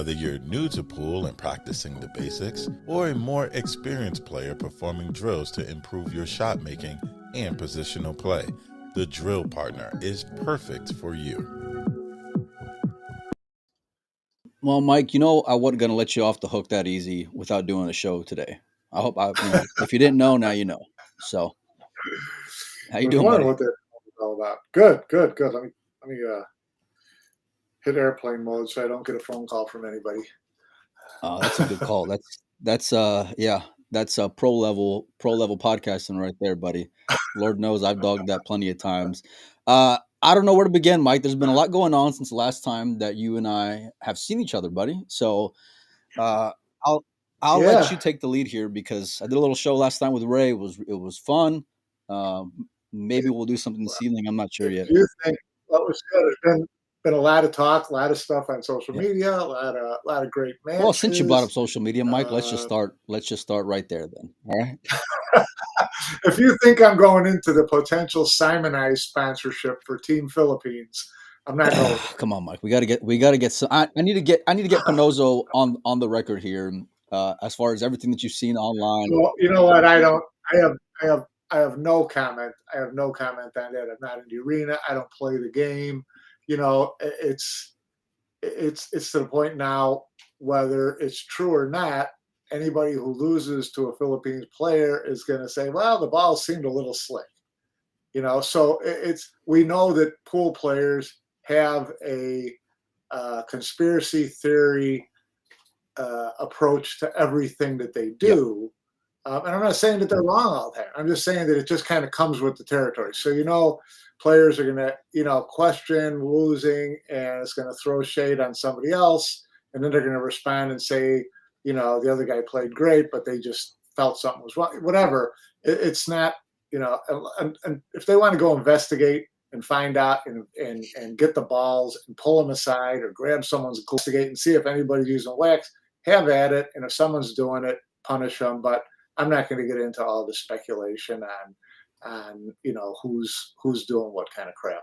Whether you're new to pool and practicing the basics, or a more experienced player performing drills to improve your shot making and positional play, the Drill Partner is perfect for you. Well, Mike, I wasn't gonna let you off the hook that easy without doing a show today. I hope if you didn't know, now you know. So, how I you was doing, wondering buddy? what that was all about. Good, good, good. Let me hit airplane mode so I don't get a phone call from anybody. That's a good call. That's pro level podcasting right there, buddy. Lord knows I've dogged that plenty of times. I don't know where to begin, Mike. There's been a lot going on since the last time that you and I have seen each other, buddy. So uh, I'll I'll let Yeah. you take the lead here because I did a little show last night with Ray. It was fun. Maybe we'll do something this evening. I'm not sure If yet. you think what was good, there's been a lot of talk, a lot of stuff on social Yeah. media, a lot of great Well, since you brought up matches. social media, Mike, let's just Uh, start. Let's just start right there, then. All right. if you think I'm going into the potential Simonized sponsorship for Team Philippines, I'm not going there. Come on, Mike. We got to get some. I need to get Pinozo on the record here. As far as everything that you've seen online. Well, you know what? I don't. I have. I have. I have no comment. I have no comment on that. I'm not in the arena. I don't play the game. It's to the point now, whether it's true or not, anybody who loses to a Philippines player is going to say, "Well, the ball seemed a little slick." So we know that pool players have a conspiracy theory approach to everything that they Yep. do. And I'm not saying that they're wrong all the time. I'm just saying that it just kind of comes with the territory. So, players are going to, question losing and it's going to throw shade on somebody else. And then they're going to respond and say, the other guy played great, but they just felt something was wrong. Whatever. It's not, and if they want to go investigate and find out and get the balls and pull them aside or grab someone's investigate and see if anybody's using wax, have at it. And if someone's doing it, punish them. But I'm not going to get into all the speculation on who's doing what kind of crap.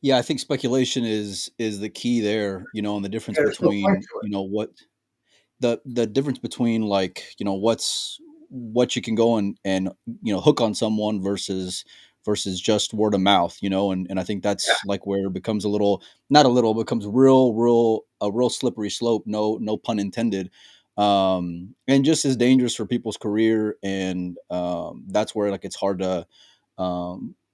Yeah, I think speculation is the key there. And the difference There's no point between to it. what the difference between what you can go and hook on someone versus just word of mouth. And I think Yeah, that's like where it becomes a little, not a little, becomes a real slippery slope. No pun intended. And just as dangerous for people's career, and that's where like it's hard to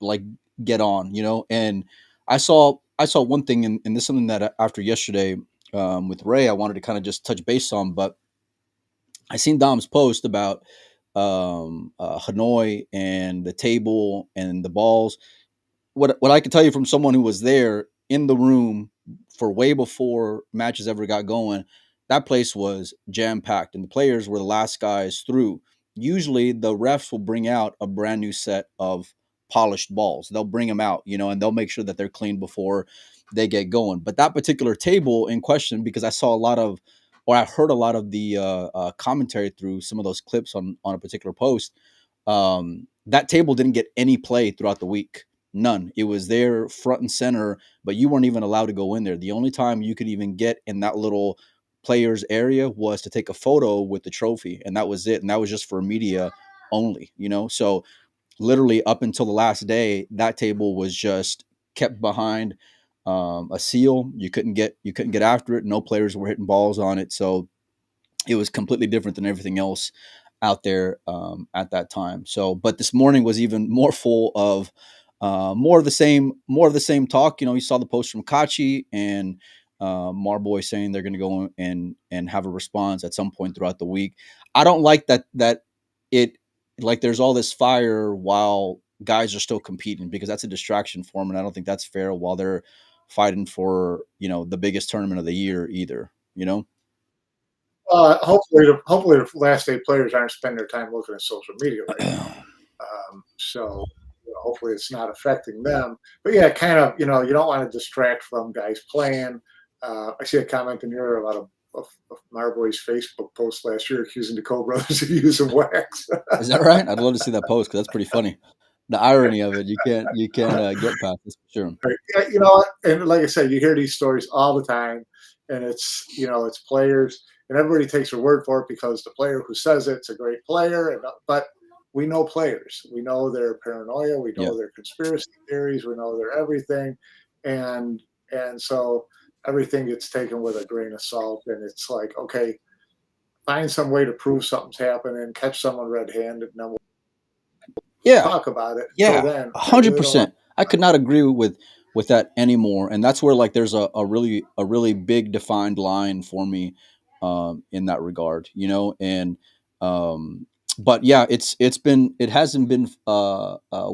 like get on. And I saw one thing, and this is something that after yesterday with Ray, I wanted to kind of just touch base on. But I seen Dom's post about Hanoi and the table and the balls. What I can tell you from someone who was there in the room for way before matches ever got going, that place was jam packed, and the players were the last guys through. Usually, the refs will bring out a brand new set of polished balls. They'll bring them out, and they'll make sure that they're clean before they get going. But that particular table in question, because I saw a lot of, or I heard a lot of the commentary through some of those clips on a particular post. That table didn't get any play throughout the week. None. It was there front and center, but you weren't even allowed to go in there. The only time you could even get in that little players area was to take a photo with the trophy, and that was it. And that was just for media only. So literally up until the last day, that table was just kept behind a seal. You couldn't get after it. No players were hitting balls on it. So it was completely different than everything else out there at that time. So, but this morning was even more full of more of the same talk. You saw the post from Kachi and Marboy saying they're going to go and have a response at some point throughout the week. I don't like that it like there's all this fire while guys are still competing, because that's a distraction for them, and I don't think that's fair while they're fighting for the biggest tournament of the year either. hopefully the last day players aren't spending their time looking at social media right now. So hopefully it's not affecting them. But yeah, kind of, you don't want to distract from guys playing. I see a comment in here about of Marboy's Facebook post last year accusing the Cole brothers of using wax. Is that right? I'd love to see that post because that's pretty funny. The irony of it, you can't get past this for sure. Right. Yeah, and like I said, you hear these stories all the time. and it's it's players, and everybody takes their word for it because the player who says it's a great player, but we know players, we know their paranoia, we Yeah. know their conspiracy theories, we know their everything, and so everything gets taken with a grain of salt, and it's like, okay, find some way to prove something's happening, catch someone red-handed, and then we'll Yeah. talk about it. Until Yeah. then, I hundred really don't like. percent. I could not agree with that anymore. And that's where like there's a really big defined line for me in that regard, and um but yeah, it hasn't been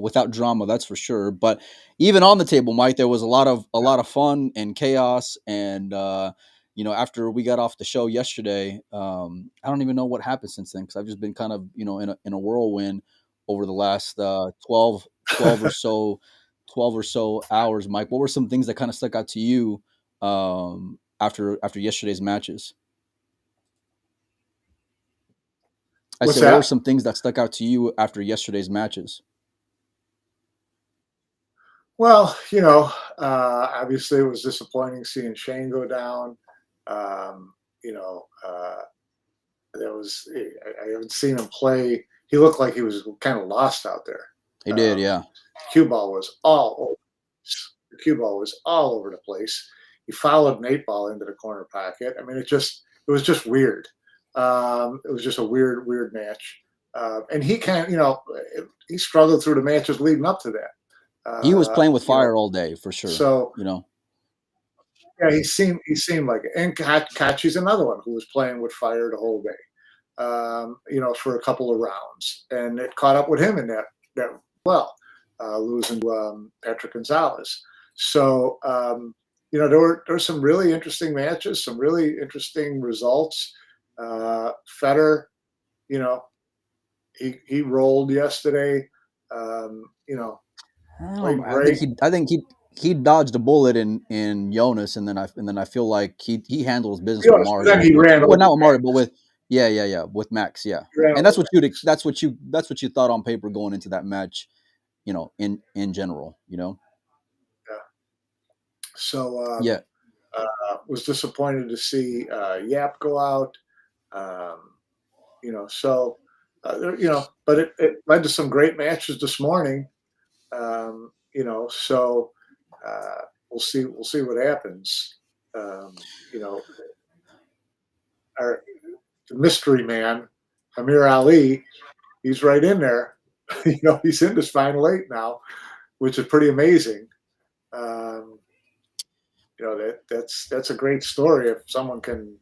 without drama, that's for sure. But even on the table, Mike, there was a lot of fun and chaos, and after we got off the show yesterday, I don't even know what happened since then, because I've just been kind of in a whirlwind over the last 12 or so 12 or so hours. Mike, what were some things that kind of stuck out to you after yesterday's matches? I What's said, what were that? some things that stuck out to you after yesterday's matches? Well, obviously it was disappointing seeing Shane go down. Um, you know, there was I haven't seen him play. He looked like he was kind of lost out there. He did, Um, yeah. Cue ball was all over. The cue ball was all over the place. He followed an 8 ball into the corner pocket. I mean, it was just weird. It was just a weird match. And he kind of, he struggled through the matches leading up to that. He was playing with You know, fire all day for sure. so yeah, he seemed like it. And Kachi's another one who was playing with fire the whole day. For a couple of rounds, and it caught up with him in that well, losing to Patrick Gonzalez. So there were some really interesting matches, some really interesting results. Federer, you know, he rolled yesterday. Played I think great. he dodged a bullet in Jonas, and then I feel like he handled his business with Yes, but then Mario. he ran Well, over not with Mario, Max. but with Max, yeah. He ran And over Max. that's what you thought on paper going into that match, in general. Yeah. So Yeah. was disappointed to see Yap go out. Um, so but it led to some great matches this morning. So we'll see what happens. Um, you know, our the mystery man, Amir Ali, he's right in there. He's in this final 8 now, which is pretty amazing. Um, that's a great story if someone can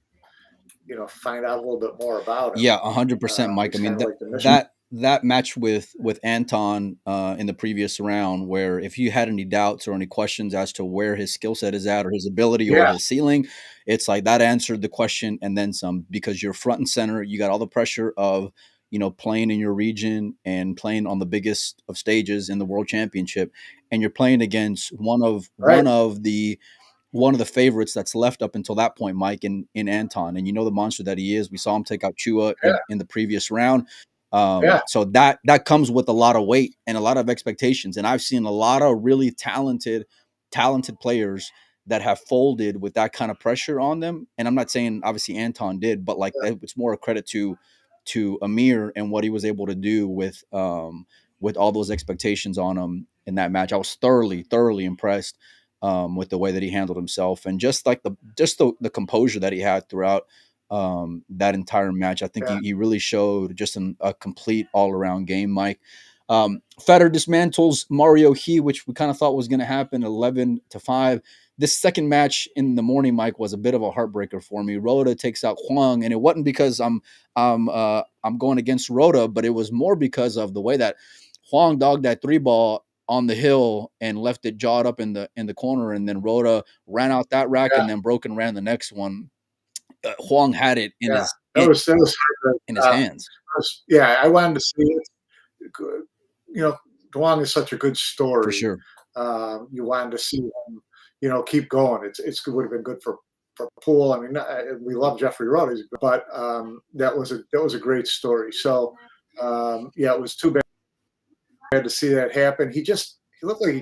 find out a little bit more about him. Yeah, 100%, Mike. I He's mean kind of like the mystery. that match with Anton in the previous round, where if you had any doubts or any questions as to where his skill set is at, or his ability, or Yeah, his ceiling, it's like that answered the question and then some, because you're front and center. You got all the pressure of playing in your region and playing on the biggest of stages in the World Championship, and you're playing against one of right. one of the favorites that's left up until that point, Mike, in Anton. And the monster that he is. We saw him take out Chua Yeah, in the previous round. yeah, So that comes with a lot of weight and a lot of expectations. And I've seen a lot of really talented players that have folded with that kind of pressure on them. And I'm not saying obviously Anton did, but like it's more a credit to Amir and what he was able to do with all those expectations on him in that match. I was thoroughly impressed with the way that he handled himself, and just like the composure that he had throughout that entire match. I think yeah, he really showed just a complete all around game, Mike. Federer dismantles Mario He, which we kind of thought was going to happen 11-5. This second match in the morning, Mike, was a bit of a heartbreaker for me. Rhoda takes out Huang, and it wasn't because I'm going against Rhoda, but it was more because of the way that Huang dogged that 3 ball on the hill and left it jawed up in the corner, and then Rhoda ran out that rack yeah, and then broke and ran the next one. Huang had it yeah. That was hard. in his hands Yeah, I wanted to see it. Duong is such a good for story. sure. You wanted to see him, keep going. It would have been good for Poole. I mean, we love Jeffrey Rhoda, but that was a great story. So it was too bad to see that happen. He looked like he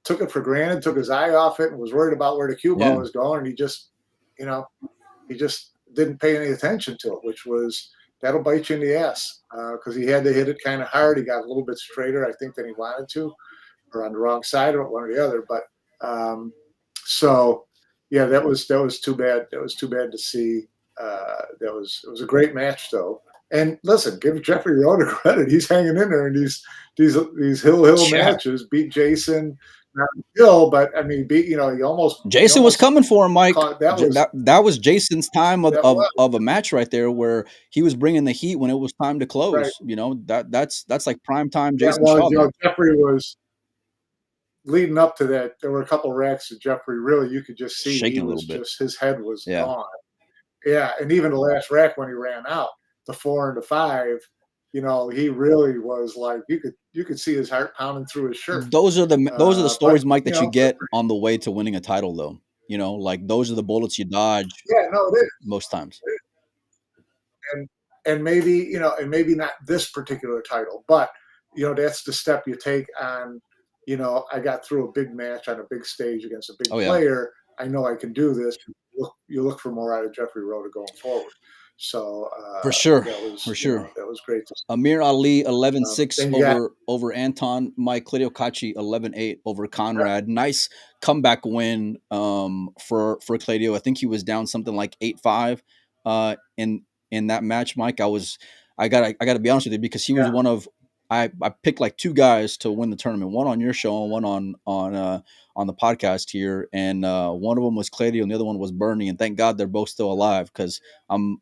took it for granted, took his eye off it, and was worried about where the cue ball Yeah, was going. And he just he just didn't pay any attention to it, which was that'll bite you in the ass because he had to hit it kind of hard. He got a little bit straighter, I think, than he wanted to, or on the wrong side, or one or the other. But so yeah, that was too bad. That was too bad to see. It was a great match though. And listen, give Jeffrey Rhoda credit. He's hanging in there in these hill matches. Beat Jason, not Hill, but I mean, he almost Jason was coming for him, Mike. That was Jason's time of a match right there, where he was bringing the heat when it was time to close. Right. That's like prime time Jason Shaw. Jeffrey was leading up to that. There were a couple racks that Jeffrey really you could just see shaking a little bit. His head was gone. Yeah, and even the last rack when he ran out, the 4 and the 5, he really was like you could see his heart pounding through his shirt. Those are the stories, Mike, that you get on the way to winning a title, though. Like those are the bullets you dodge. Yeah, no, it is most times. And maybe maybe not this particular title, but that's the step you take on. I got through a big match on a big stage against a big player. I know I can do this. You look for more out of Jeffrey Rhoda going forward. So for sure, that was great. Amir Ali 11-6 over Anton. Mike Claudio-Cacci 11-8 over Conrad. Yeah. Nice comeback win for Claudio. I think he was down something like 8-5 in that match. Mike, I gotta be honest with you, because he was one of I picked like 2 guys to win the tournament, one on your show and one on the podcast here, and one of them was Claudio and the other one was Bernie, and thank God they're both still alive, because I'm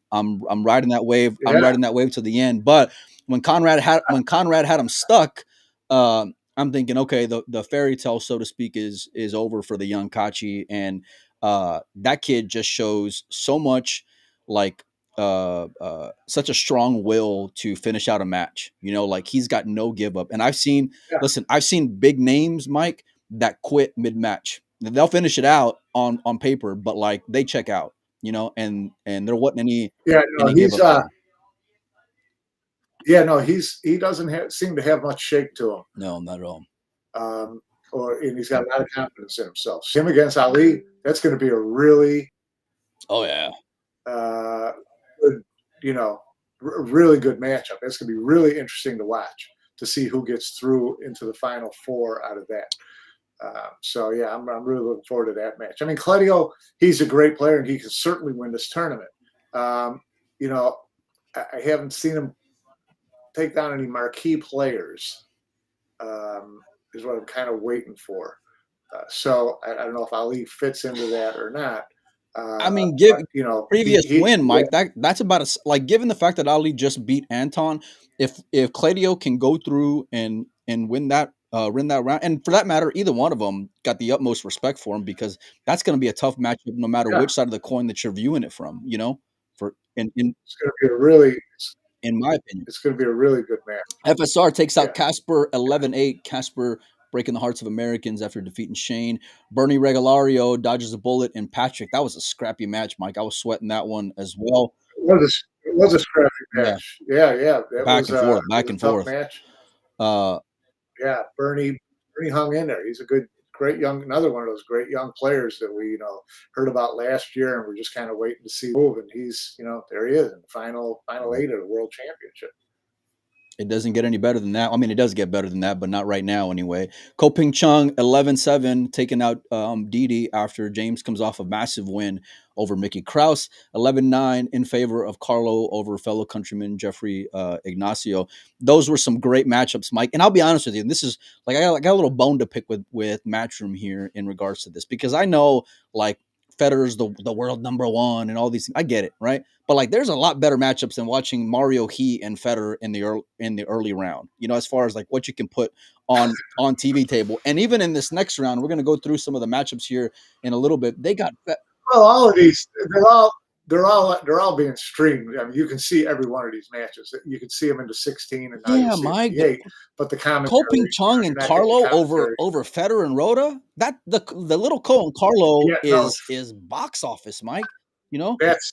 riding that wave. Yeah. I'm riding that wave to the end. But when Conrad had him stuck, I'm thinking, okay, the fairy tale, so to speak, is over for the young Cacci, and that kid just shows so much like such a strong will to finish out a match. Like he's got no give up. And I've seen big names, Mike, that quit mid-match. They'll finish it out on paper, but like they check out, and there wasn't any give up there. He doesn't seem to have much shake to him. No, not at all. And he's got a lot of confidence in himself. Him against Ali, that's going to be a really good, really good matchup. That's going to be really interesting to watch, to see who gets through into the final 4 out of that. I'm really looking forward to that match. I mean, Claudio, he's a great player and he can certainly win this tournament. I haven't seen him take down any marquee players, is what I'm kind of waiting for. So I don't know if Ali fits into that or not. Previous win, Mike. That's about given the fact that Ali just beat Anton. If Claudio can go through and win that round, and for that matter, either one of them, got the utmost respect for him, because that's going to be a tough matchup, no matter which side of the coin that you're viewing it from. It's going to be a really, in my opinion, it's going to be a really good match. FSR takes out Casper 11-8. Casper breaking the hearts of Americans after defeating Shane. Bernie Regalario dodges a bullet, and Patrick. That was a scrappy match, Mike. I was sweating that one as well. It was a scrappy match. Yeah. Back and forth. Match. Bernie hung in there. He's another one of those great young players that we heard about last year, and we're just kind of waiting to see move. And he's there he is in the final 8 of the World Championship. It doesn't get any better than that. I mean, it does get better than that, but not right now anyway. Ko Ping Chung, 11-7, taking out Didi after James comes off a massive win over Mickey Krause. 11-9 in favor of Carlo over fellow countryman Jeffrey Ignacio. Those were some great matchups, Mike. And I'll be honest with you, and this is I got a little bone to pick with Matchroom here in regards to this, because I know Federer's the world number 1 and all these things. I get it, right? But there's a lot better matchups than watching Mario He and Federer in the early round. as far as what you can put on TV table. And even in this next round, we're going to go through some of the matchups here in a little bit. They got all of these. They're all being streamed. I mean, you can see every one of these matches. You can see them into 16 and now Mike. 8. But the commentary, Ko Ping Chung and Carlo over Federer and Rhoda. That the little Ko and Carlo is box office, Mike. That's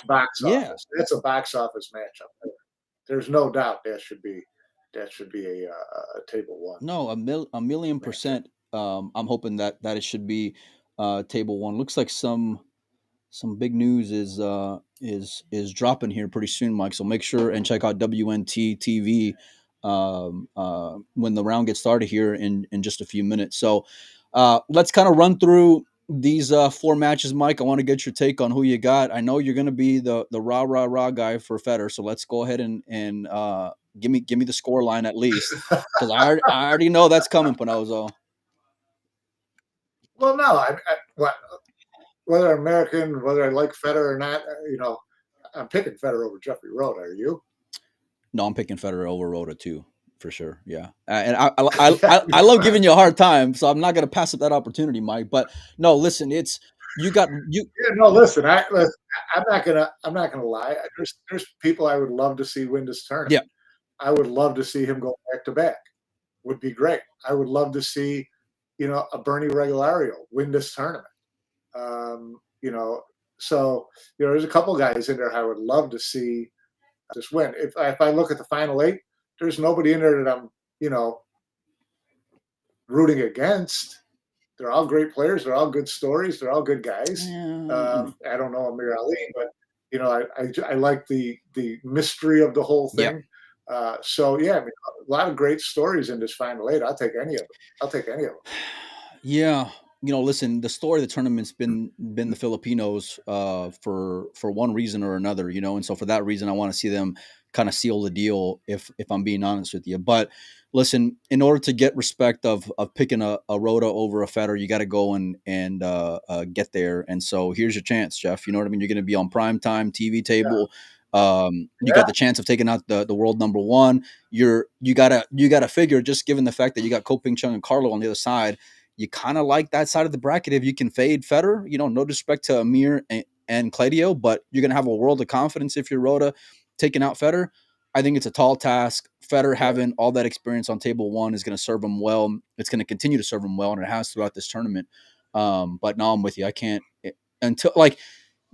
box office. That's a box office matchup. There's no doubt that should be a table 1. No, a million percent. I'm hoping that it should be table 1. Looks like some some big news is dropping here pretty soon, Mike. So make sure and check out WNT TV when the round gets started here in just a few minutes. So let's kind of run through these four matches, Mike. I want to get your take on who you got. I know you're going to be the rah guy for Federer, so let's go ahead and give me the score line at least, because I already know that's coming, Panozo. Well, no, whether I'm American, whether I like Federer or not, I'm picking Federer over Jeffrey Roda. Are you? No, I'm picking Federer over Roda too, for sure. Yeah, and I love giving you a hard time, so I'm not gonna pass up that opportunity, Mike. But no, listen, it's you got you. Yeah, no, listen, I'm not gonna lie. There's people I would love to see win this tournament. Yeah. I would love to see him go back to back. Would be great. I would love to see, a Bernie Regulario win this tournament. So there's a couple guys in there I would love to see just win. If I look at the final eight, there's nobody in there that I'm, rooting against. They're all great players. They're all good stories. They're all good guys. I don't know Amir Ali, but I like the mystery of the whole thing. So yeah, a lot of great stories in this final eight. I'll take any of them. Yeah, listen, the story of the tournament's been the Filipinos for one reason or another, and so for that reason, I want to see them kind of seal the deal. If I'm being honest with you, but listen, in order to get respect of picking a Rota over a Federer, you got to go and get there. And so here's your chance, Jeff. You know what I mean? You're going to be on primetime TV table. You got the chance of taking out the world number one. You gotta figure, just given the fact that you got Ko Ping Chung and Carlo on the other side, you kind of like that side of the bracket if you can fade Federer. No disrespect to Amir and Claudio, but you're gonna have a world of confidence if you're Rota taking out Federer. I think it's a tall task. Federer having all that experience on table one is going to serve him well. It's going to continue to serve him well, and it has throughout this tournament. But no, I'm with you. I can't until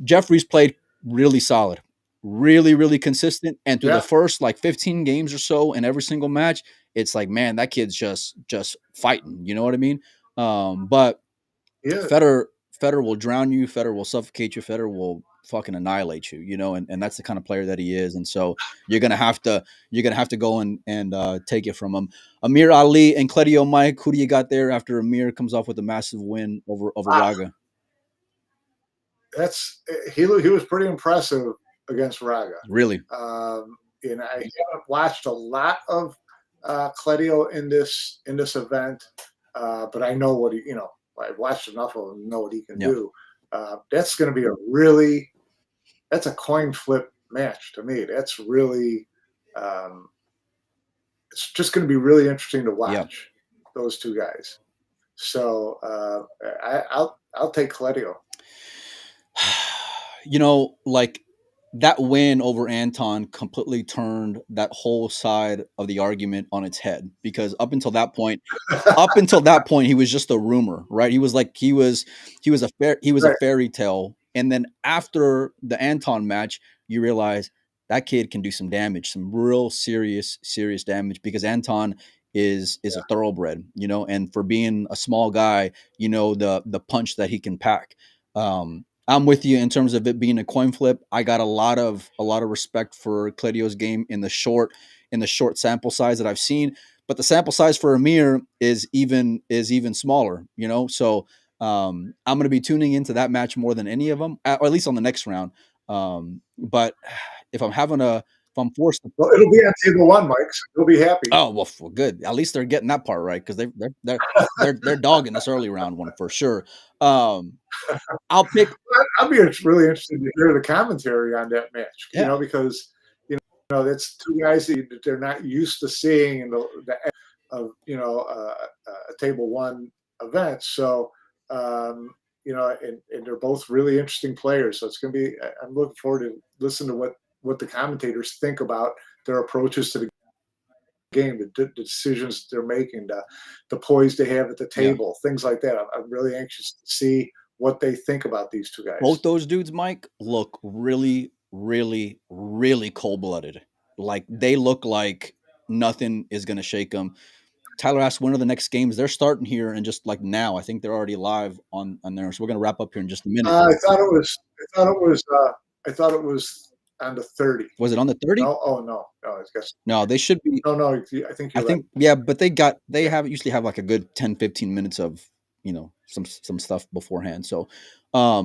Jeffrey's played really solid, really, really consistent. And through the first 15 games or so in every single match, it's like, man, that kid's just fighting. You know what I mean? But Federer will drown you. Federer will suffocate you. Federer will fucking annihilate you, and that's the kind of player that he is. And so you're gonna have to go and take it from him. Amir Ali and Claudio, Mike, who do you got there after Amir comes off with a massive win over Raga? He was pretty impressive against Raga. Really? I haven't watched a lot of Claudio in this event, but I know what I've watched enough of him to know what he can do. That's going to be that's a coin flip match to me. That's really, it's just going to be really interesting to watch those two guys. So I'll take Claudio. That win over Anton completely turned that whole side of the argument on its head, because up until that point, he was just a rumor, right? He was a fairy tale. And then after the Anton match, you realize that kid can do some damage, some real serious damage, because Anton is a thoroughbred, and for being a small guy, the punch that he can pack. I'm with you in terms of it being a coin flip. I got a lot of respect for Claudio's game in the short sample size that I've seen, but the sample size for Amir is even smaller, So I'm going to be tuning into that match more than any of them, or at least on the next round. But if I'm forced to, well, it'll be on table one, Mike. So you'll be happy. Oh well, good. At least they're getting that part right, because they're dogging this early round one for sure. I'll pick. I'll be really interested to hear the commentary on that match, because that's two guys that they're not used to seeing in a table one event. So and they're both really interesting players. So it's going to be. I'm looking forward to listen to what the commentators think about their approaches to the game, the decisions they're making, the poise they have at the table, things like that. I'm really anxious to see what they think about these two guys. Both those dudes, Mike, look really, really, really cold-blooded. They look like nothing is going to shake them. Tyler asked when are the next games. They're starting here, and just now, I think they're already live on there. So we're going to wrap up here in just a minute. I thought it I thought it was on the 30. Was it on the 30? No, oh no, I guess No, they should be. no. I think I you're right. think, yeah, but they usually have like a good 10, 15 minutes of, some stuff beforehand. So, I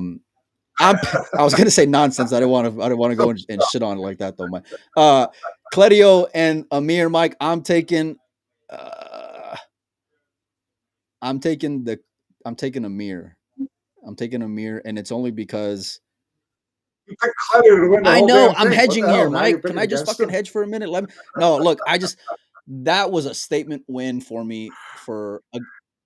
was gonna say nonsense. I didn't want to go and shit on it like that though. Cledio and Amir, Mike. I'm taking Amir. I'm taking Amir, and it's only because You picked Cledio to win the I whole know damn I'm thing. What hedging the hell? here, Now you're Mike. Can picking I just against fucking him? hedge for a minute? No, look, that was a statement win for me for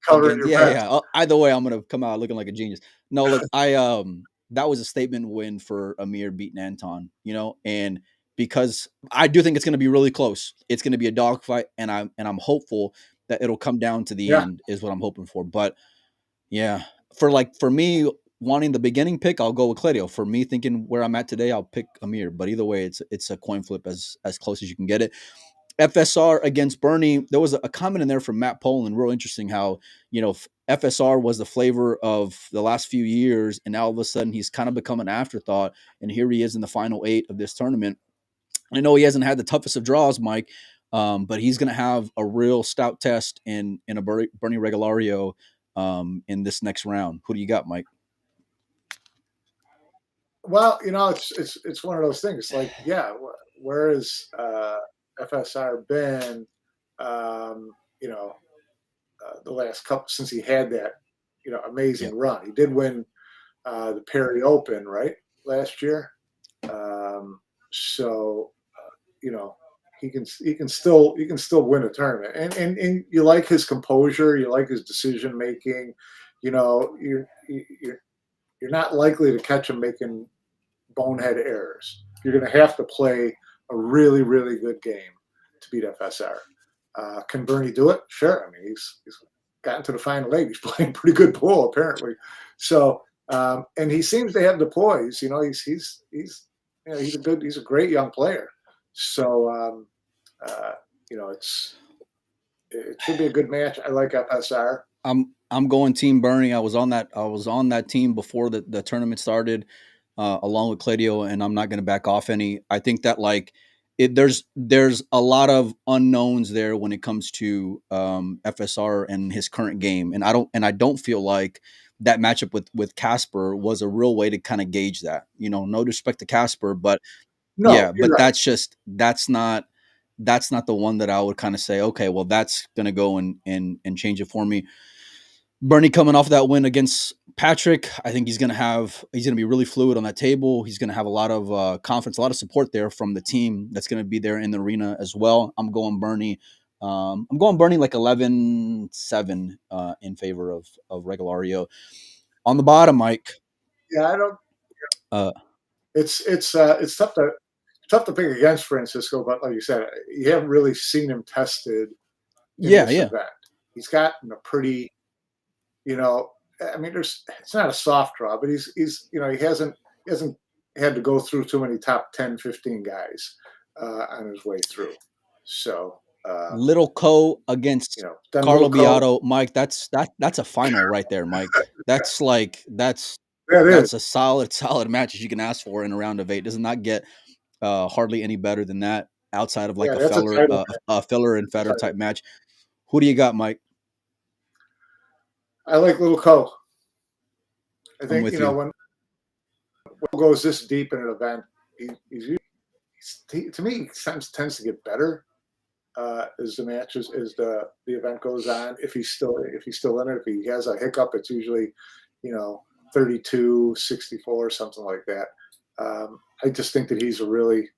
Coloring against your yeah, bets. yeah. Either way, I'm gonna come out looking like a genius. No, look, that was a statement win for Amir beating Anton, and because I do think it's gonna be really close. It's gonna be a dogfight, and I'm hopeful that it'll come down to the Yeah. end, is what I'm hoping for. But yeah, for me wanting the beginning pick, I'll go with Cledio. For me thinking where I'm at today, I'll pick Amir. But either way, it's a coin flip as close as you can get it. FSR against Bernie, there was a comment in there from Matt Poland, real interesting how, FSR was the flavor of the last few years, and now all of a sudden he's kind of become an afterthought, and here he is in the final 8 of this tournament. I know he hasn't had the toughest of draws, Mike, but he's going to have a real stout test in a Bernie Regalario in this next round. Who do you got, Mike? Well, it's one of those things. Like, yeah, where has FSR been? The last couple since he had that, amazing run. He did win the Perry Open, right, last year. So, he can still win a tournament, and you like his composure, you like his decision making. You're not likely to catch him making bonehead errors. You're going to have to play a really, really good game to beat FSR. Can Bernie do it? Sure. I mean, he's gotten to the final 8. He's playing pretty good pool, apparently. So, and he seems to have the poise. He's a great young player. So, it should be a good match. I like FSR. I'm going Team Bernie. I was on that team before the tournament started, along with Cledio, and I'm not going to back off any. I think that there's a lot of unknowns there when it comes to FSR and his current game, and I don't feel like that matchup with Casper was a real way to kind of gauge that. No disrespect to Casper, but No, yeah, you're but right. that's not the one that I would kind of say, okay, well, that's going to go and change it for me. Bernie coming off that win against Patrick, I think he's going to be really fluid on that table. He's going to have a lot of confidence, a lot of support there from the team that's going to be there in the arena as well. I'm going Bernie. I'm going Bernie like 11-7 in favor of Regalario. On the bottom, Mike. Yeah, I don't. Uh, It's tough to pick against Francisco, but like you said, you haven't really seen him tested in this event. He's gotten a pretty, I mean, it's not a soft draw, but he's he hasn't had to go through too many top 10, 15 guys on his way through. So Little Co against Carlo Beato, Mike. That's a final right there, Mike. That's a solid match as you can ask for in a round of 8. Does not get hardly any better than that outside of like a filler and Federer type match. Who do you got, Mike? I like Little Co. I think when goes this deep in an event, to me, he tends to get better as the matches as the event goes on. If he's still in it, if he has a hiccup, it's usually 32, 64, something like that. I just think that he's a really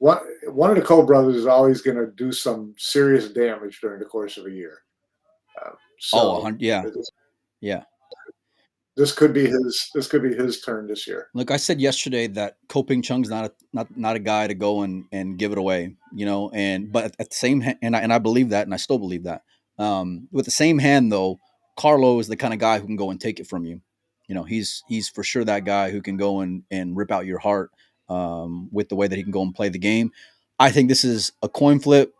one of the Cole brothers is always going to do some serious damage during the course of a year. Yeah. This could be his turn this year. Look, I said yesterday that Ko Ping Chung's not a guy to go and give it away, but at the same hand, and I believe that, and I still believe that. With the same hand, though, Carlo is the kind of guy who can go and take it from you. He's for sure that guy who can go and rip out your heart with the way that he can go and play the game. I think this is a coin flip.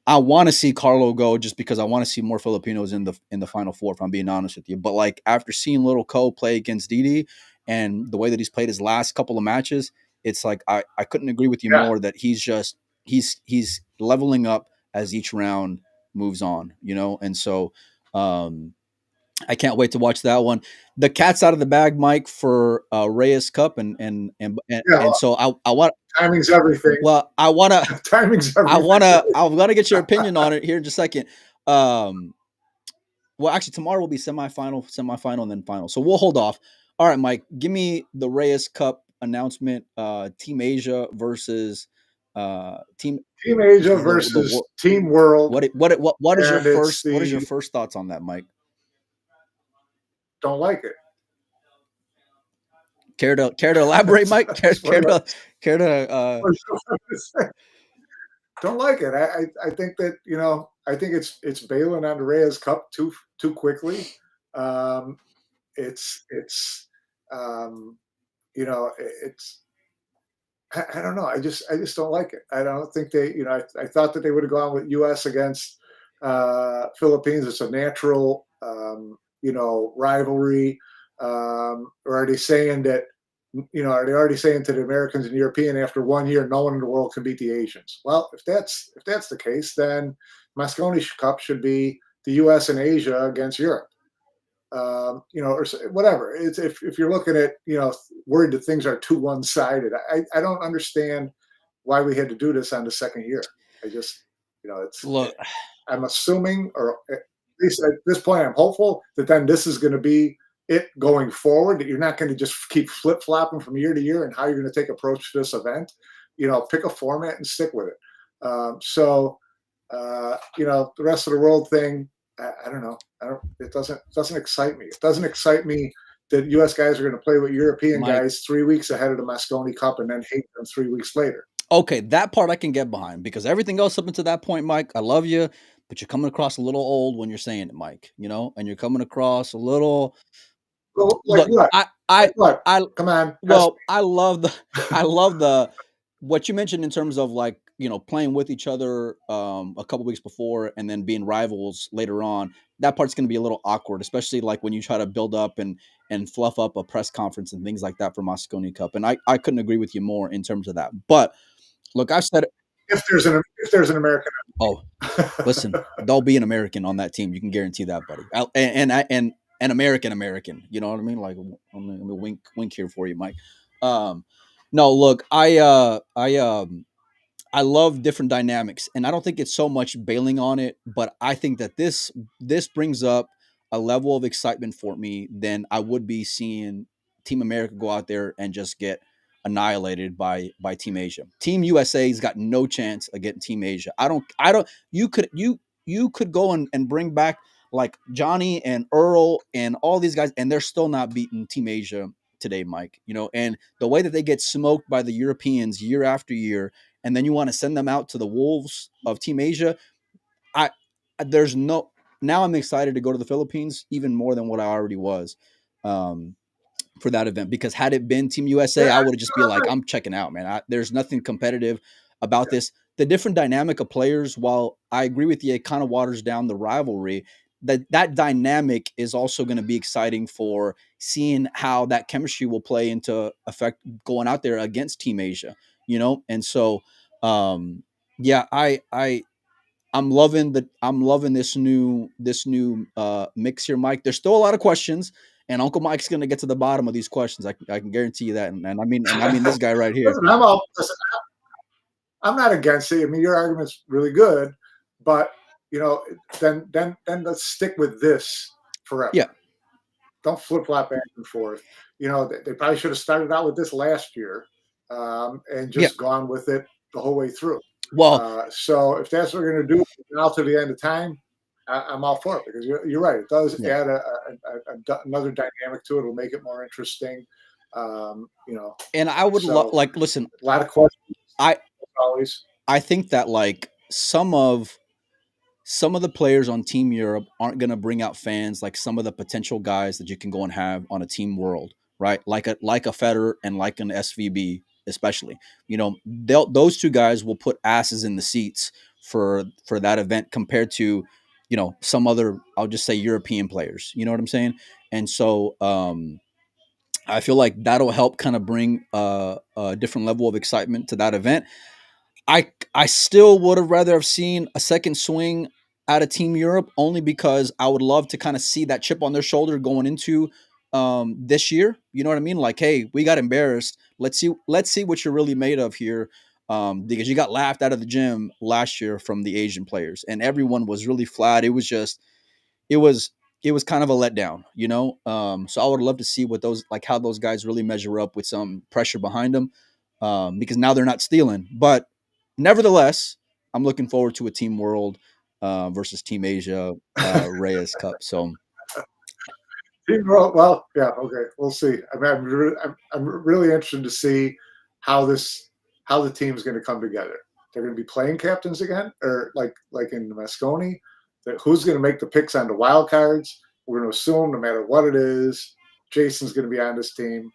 I want to see Carlo go just because I want to see more Filipinos in the Final Four, if I'm being honest with you. But like after seeing Little Co play against Didi and the way that he's played his last couple of matches, it's like I couldn't agree with you Yeah. more that he's leveling up as each round moves on, and so I can't wait to watch that one. The cat's out of the bag, Mike, for Reyes Cup, Yeah. and so I want. Timing's everything. Well, I want to. Timing's everything. I'm gonna get your opinion on it here in just a second. Well, actually, tomorrow will be semifinal, and then final. So we'll hold off. All right, Mike, give me the Reyes Cup announcement. Team Asia versus Team Asia versus Team World. What is your first? What is your first thoughts on that, Mike? Don't like it. Care to elaborate, Mike? Care to Don't like it. I think that I think it's bailing on the Reyes Cup too quickly. It's I don't know. I just don't like it. I don't think they I thought that they would have gone with U.S. against Philippines. It's a natural rivalry. Or are they saying that? Are they already saying to the Americans and European after 1 year, no one in the world can beat the Asians? Well, if that's the case, then Mosconi Cup should be the U.S. and Asia against Europe. Or whatever. It's if you're looking at worried that things are too one-sided. I don't understand why we had to do this on the second year. I just it's look. I'm assuming, or at least at this point, I'm hopeful that then this is going to be it going forward, that you're not going to just keep flip-flopping from year to year and how you're going to take approach to this event. Pick a format and stick with it. The rest of the world thing, I don't know. It doesn't excite me. It doesn't excite me that U.S. guys are going to play with European guys 3 weeks ahead of the Mosconi Cup and then hate them 3 weeks later. Okay, that part I can get behind, because everything else up until that point, Mike, I love you, but you're coming across a little old when you're saying it, Mike. And you're coming across a little. Like look, what? I come on. Well, I love the what you mentioned in terms of like playing with each other a couple weeks before and then being rivals later on. That part's going to be a little awkward, especially like when you try to build up and fluff up a press conference and things like that for Mosconi Cup. And I couldn't agree with you more in terms of that. But look, I've said it. If there's an American. Oh, listen, there'll be an American on that team. You can guarantee that, buddy. And an American. You know what I mean? Like, I'm gonna wink here for you, Mike. No, look, I love different dynamics, and I don't think it's so much bailing on it, but I think that this brings up a level of excitement for me than I would be seeing Team America go out there and just get annihilated by Team Asia. Team USA's got no chance against Team Asia. I don't. You could go and bring back like Johnny and Earl and all these guys, and they're still not beating Team Asia today, Mike. And the way that they get smoked by the Europeans year after year, and then you want to send them out to the wolves of Team Asia. Now I'm excited to go to the Philippines even more than what I already was for that event, because had it been Team USA, I would have just be like, I'm checking out, man. There's nothing competitive about this. The different dynamic of players, while I agree with you, it kind of waters down the rivalry. That dynamic is also going to be exciting for seeing how that chemistry will play into effect going out there against Team Asia, And so, yeah, I'm loving this new mix here, Mike. There's still a lot of questions, and Uncle Mike's going to get to the bottom of these questions. I can guarantee you that. And I mean this guy right here. Listen, I'm not against it. I mean, your argument's really good, but then let's stick with this forever. Yeah. Don't flip flop back and forth. They probably should have started out with this last year and just gone with it the whole way through. Well, so if that's what we're going to do now to the end of time, I'm all for it, because you're right. It does add another dynamic to it. It'll make it more interesting. And I would listen. A lot of questions. I think that like some of the players on Team Europe aren't going to bring out fans like some of the potential guys that you can go and have on a Team World, right? Like a Federer and like an SVB, especially. Those two guys will put asses in the seats for that event compared to, some other, I'll just say, European players. You know what I'm saying? And so I feel like that'll help kind of bring a different level of excitement to that event. I still would have rather have seen a second swing out of Team Europe, only because I would love to kind of see that chip on their shoulder going into this year. You know what I mean? Like, hey, we got embarrassed. Let's see what you're really made of here. Because you got laughed out of the gym last year from the Asian players, and everyone was really flat. It was it was kind of a letdown, you know. So I would love to see what those like how those guys really measure up with some pressure behind them, because now they're not stealing. But nevertheless, I'm looking forward to a Team World versus Team Asia Reyes Cup. So Well, yeah, okay, we'll see. I mean, I'm really interested to see how how the team's going to come together. They're going to be playing captains again, or like in Moscone. Who's going to make the picks on the wild cards? We're going to assume, no matter what it is, Jason's going to be on this team.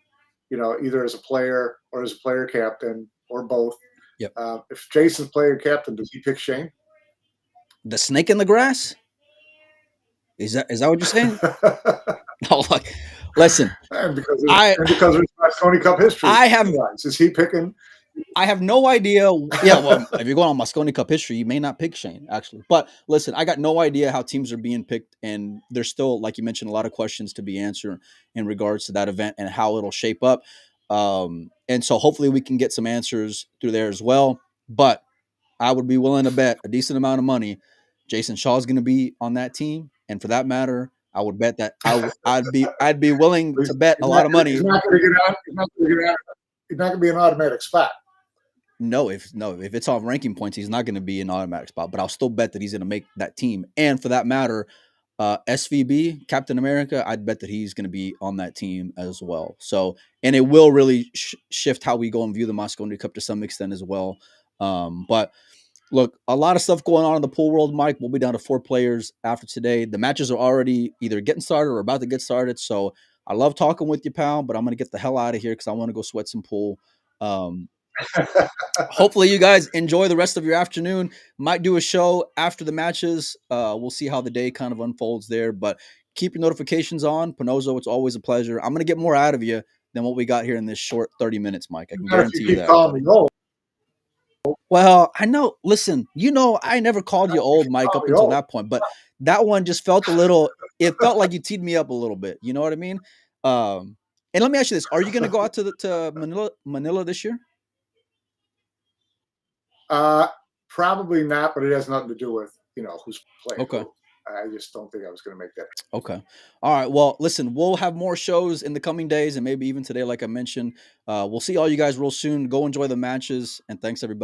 You know, either as a player or as a player captain or both. yep, If Jason's player captain, does he pick Shane? the snake in the grass. Is that what you're saying? No, like, listen, I because there's Moscone Cup history. I have Is he picking? I have no idea. Yeah, well, if you're going on Moscone Cup history, you may not pick Shane, actually. But listen, I got no idea how teams are being picked, and there's still, like you mentioned, a lot of questions to be answered in regards to that event and how it'll shape up. And so hopefully we can get some answers through there as well. But I would be willing to bet a decent amount of money Jason Shaw is going to be on that team, and for that matter, I would bet that I'd be willing to bet a lot of money. He's not going to get out. He's not going to be an automatic spot. No, if it's off ranking points, he's not going to be an automatic spot. But I'll still bet that he's going to make that team. And for that matter, SVB Captain America, I'd bet that he's going to be on that team as well. So, and it will really shift how we go and view the Moscone Cup to some extent as well. But look, a lot of stuff going on in the pool world, Mike. We'll be down to 4 players after today. The matches are already either getting started or about to get started. So I love talking with you, pal, but I'm going to get the hell out of here because I want to go sweat some pool. Hopefully you guys enjoy the rest of your afternoon. Might do a show after the matches. We'll see how the day kind of unfolds there, but keep your notifications on. Pinozo, it's always a pleasure. I'm going to get more out of you than what we got here in this short 30 minutes, Mike. I can guarantee you that. Well, I know. Listen, you know, I never called you old, Mike, up until that point, but that one just felt a little. It felt like you teed me up a little bit. You know what I mean? And let me ask you this: are you going to go out to Manila this year? Probably not, but it has nothing to do with who's playing. Okay. Who. I just don't think I was going to make that. Okay. All right. Well, listen, we'll have more shows in the coming days and maybe even today, like I mentioned. We'll see all you guys real soon. Go enjoy the matches, and thanks everybody.